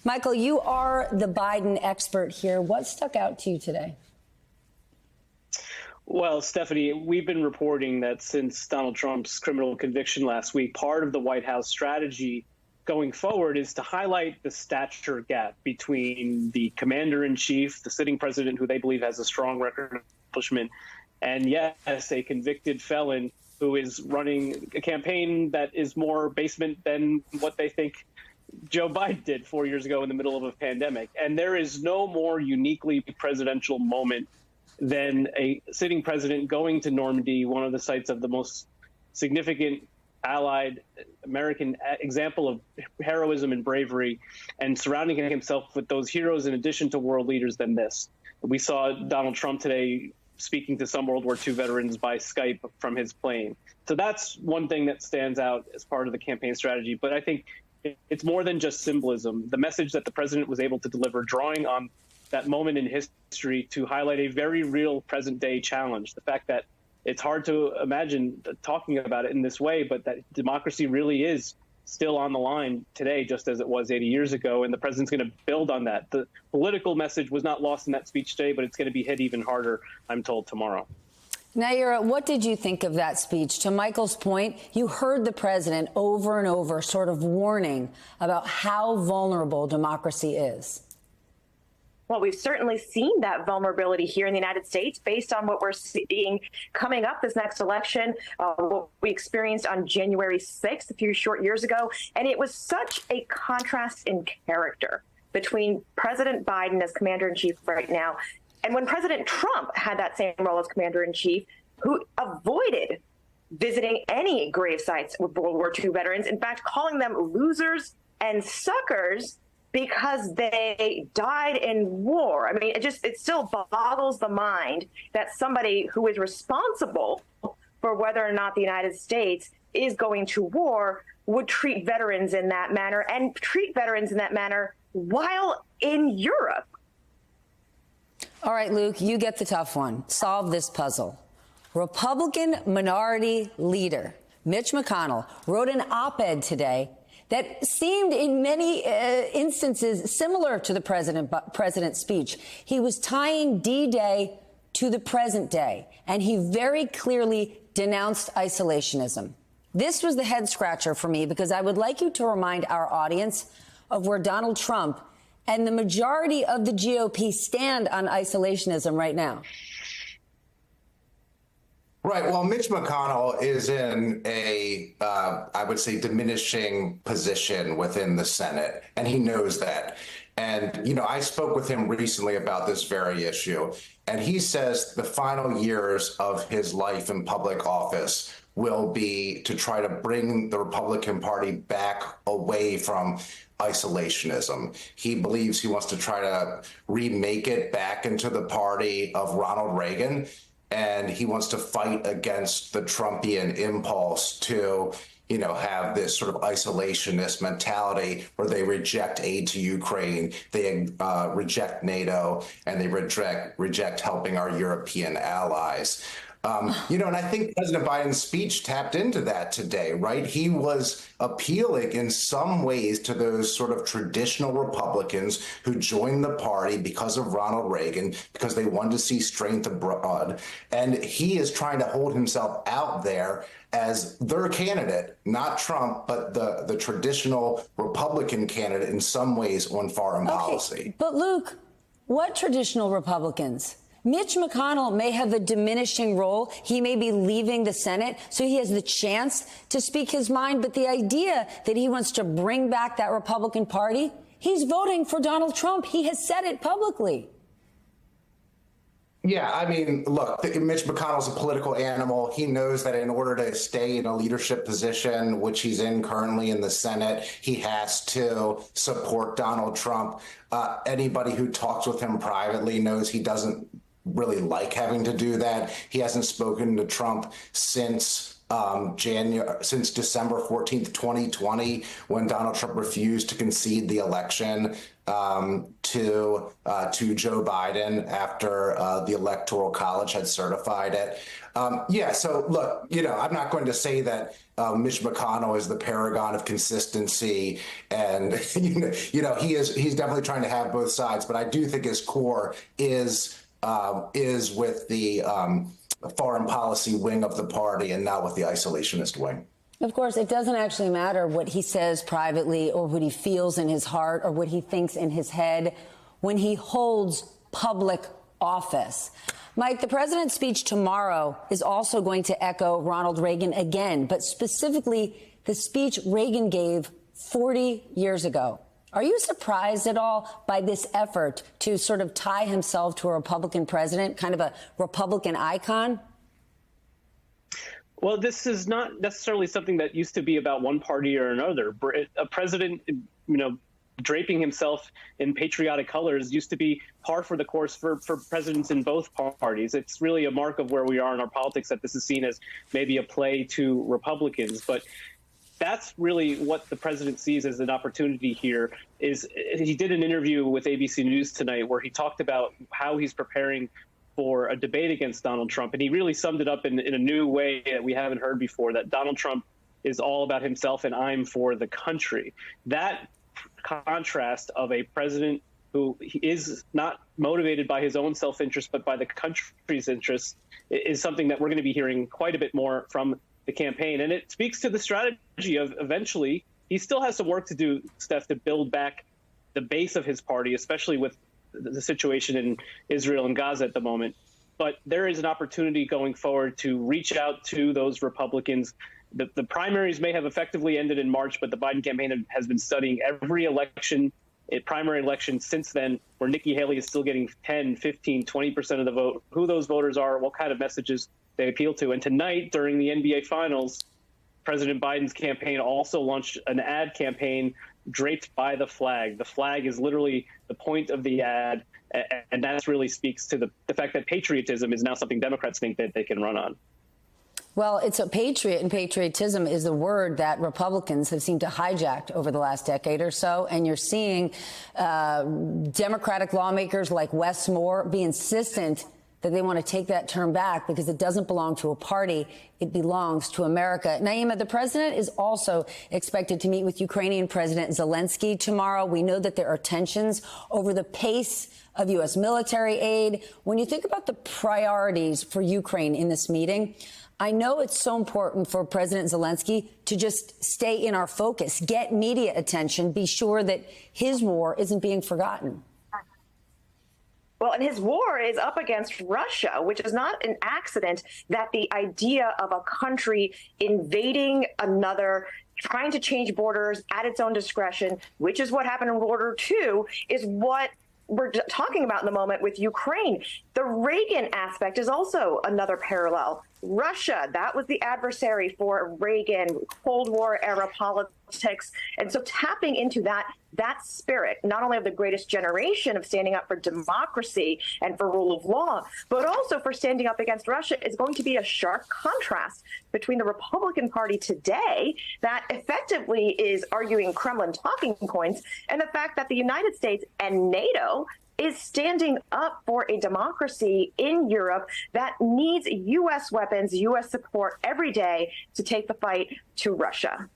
Michael, you are the Biden expert here. What stuck out to you today? Well, Stephanie, we've been reporting that since Donald Trump's criminal conviction last week, part of the White House strategy going forward is to highlight the stature gap between the commander-in-chief, the sitting president, who they believe has a strong record of accomplishment, and yes, a convicted felon who is running a campaign that is more basement than what they think Joe Biden did 4 years ago in the middle of a pandemic. And there is no more uniquely presidential moment than a sitting president going to Normandy, one of the sites of the most significant allied American example of heroism and bravery, and surrounding himself with those heroes in addition to world leaders than this. We saw Donald Trump today speaking to some World War II veterans by Skype from his plane. So that's one thing that stands out as part of the campaign strategy. But I think it's more than just symbolism. The message that the president was able to deliver, drawing on that moment in history to highlight a very real present day challenge. The fact that it's hard to imagine talking about it in this way, but that democracy really is still on the line today, just as it was 80 years ago. And the president's going to build on that. The political message was not lost in that speech today, but it's going to be hit even harder, I'm told, tomorrow. Nayera, what did you think of that speech? To Michael's point, you heard the president over and over sort of warning about how vulnerable democracy is. Well, we've certainly seen that vulnerability here in the United States based on what we're seeing coming up this next election, what we experienced on January 6th, a few short years ago. And it was such a contrast in character between President Biden as commander-in-chief right now and when President Trump had that same role as commander-in-chief, who avoided visiting any grave sites with World War II veterans, in fact, calling them losers and suckers because they died in war. I mean, it still boggles the mind that somebody who is responsible for whether or not the United States is going to war would treat veterans in that manner, and treat veterans in that manner while in Europe. All right, Luke, you get the tough one. Solve this puzzle. Republican Minority Leader Mitch McConnell wrote an op-ed today that seemed in many instances similar to the president's speech. He was tying D-Day to the present day, and he very clearly denounced isolationism. This was the head scratcher for me, because I would like you to remind our audience of where Donald Trump and the majority of the GOP stand on isolationism right now. Right. Well, Mitch McConnell is in a, I would say, diminishing position within the Senate, and he knows that. And, you know, I spoke with him recently about this very issue, and he says the final years of his life in public office will be to try to bring the Republican Party back away from isolationism. He believes he wants to try to remake it back into the party of Ronald Reagan, and he wants to fight against the Trumpian impulse to, you know, have this sort of isolationist mentality where they reject aid to Ukraine, they reject NATO, and they reject helping our European allies. You know, and I think President Biden's speech tapped into that today, right? He was appealing in some ways to those sort of traditional Republicans who joined the party because of Ronald Reagan, because they wanted to see strength abroad. And he is trying to hold himself out there as their candidate, not Trump, but the traditional Republican candidate in some ways on foreign policy. But Luke, what traditional Republicans? Mitch McConnell may have a diminishing role. He may be leaving the Senate, so he has the chance to speak his mind. But the idea that he wants to bring back that Republican Party, he's voting for Donald Trump. He has said it publicly. Yeah, I mean, look, Mitch McConnell's a political animal. He knows that in order to stay in a leadership position, which he's in currently in the Senate, he has to support Donald Trump. Anybody who talks with him privately knows he doesn't really like having to do that. He hasn't spoken to Trump since since December 14th, 2020, when Donald Trump refused to concede the election to Joe Biden after the Electoral College had certified it. So look, I'm not going to say that Mitch McConnell is the paragon of consistency, and he's definitely trying to have both sides. But I do think his core is with the foreign policy wing of the party and not with the isolationist wing. Of course, it doesn't actually matter what he says privately or what he feels in his heart or what he thinks in his head when he holds public office. Mike, the president's speech tomorrow is also going to echo Ronald Reagan again, but specifically the speech Reagan gave 40 years ago. Are you surprised at all by this effort to sort of tie himself to a Republican president, kind of a Republican icon? Well, this is not necessarily something that used to be about one party or another. A president, draping himself in patriotic colors used to be par for the course for presidents in both parties. It's really a mark of where we are in our politics that this is seen as maybe a play to Republicans. But that's really what the president sees as an opportunity here. Is he did an interview with ABC News tonight where he talked about how he's preparing for a debate against Donald Trump. And he really summed it up in a new way that we haven't heard before, that Donald Trump is all about himself and I'm for the country. That contrast of a president who is not motivated by his own self-interest, but by the country's interests, is something that we're going to be hearing quite a bit more from the campaign. And it speaks to the strategy of eventually, he still has some work to do, Steph, to build back the base of his party, especially with the situation in Israel and Gaza at the moment. But there is an opportunity going forward to reach out to those Republicans. The primaries may have effectively ended in March, but the Biden campaign has been studying every primary election since then, where Nikki Haley is still getting 10, 15, 20% of the vote, who those voters are, what kind of messages they appeal to. And tonight, during the NBA Finals, President Biden's campaign also launched an ad campaign draped by the flag. The flag is literally the point of the ad, and that really speaks to the fact that patriotism is now something Democrats think that they can run on. Well, it's a patriot, and patriotism is a word that Republicans have seemed to hijack over the last decade or so. And you're seeing Democratic lawmakers like Wes Moore be insistent that they want to take that term back because it doesn't belong to a party. It belongs to America. Naima, the president is also expected to meet with Ukrainian President Zelensky tomorrow. We know that there are tensions over the pace of U.S. military aid. When you think about the priorities for Ukraine in this meeting, I know it's so important for President Zelensky to just stay in our focus, get media attention, be sure that his war isn't being forgotten. Well, and his war is up against Russia, which is not an accident that the idea of a country invading another, trying to change borders at its own discretion, which is what happened in World War II, is what we're talking about in the moment with Ukraine. The Reagan aspect is also another parallel. Russia, that was the adversary for Reagan, Cold War era politics. And so tapping into that spirit, not only of the greatest generation of standing up for democracy and for rule of law, but also for standing up against Russia, is going to be a sharp contrast between the Republican Party today that effectively is arguing Kremlin talking points and the fact that the United States and NATO is standing up for a democracy in Europe that needs U.S. weapons, U.S. support every day to take the fight to Russia.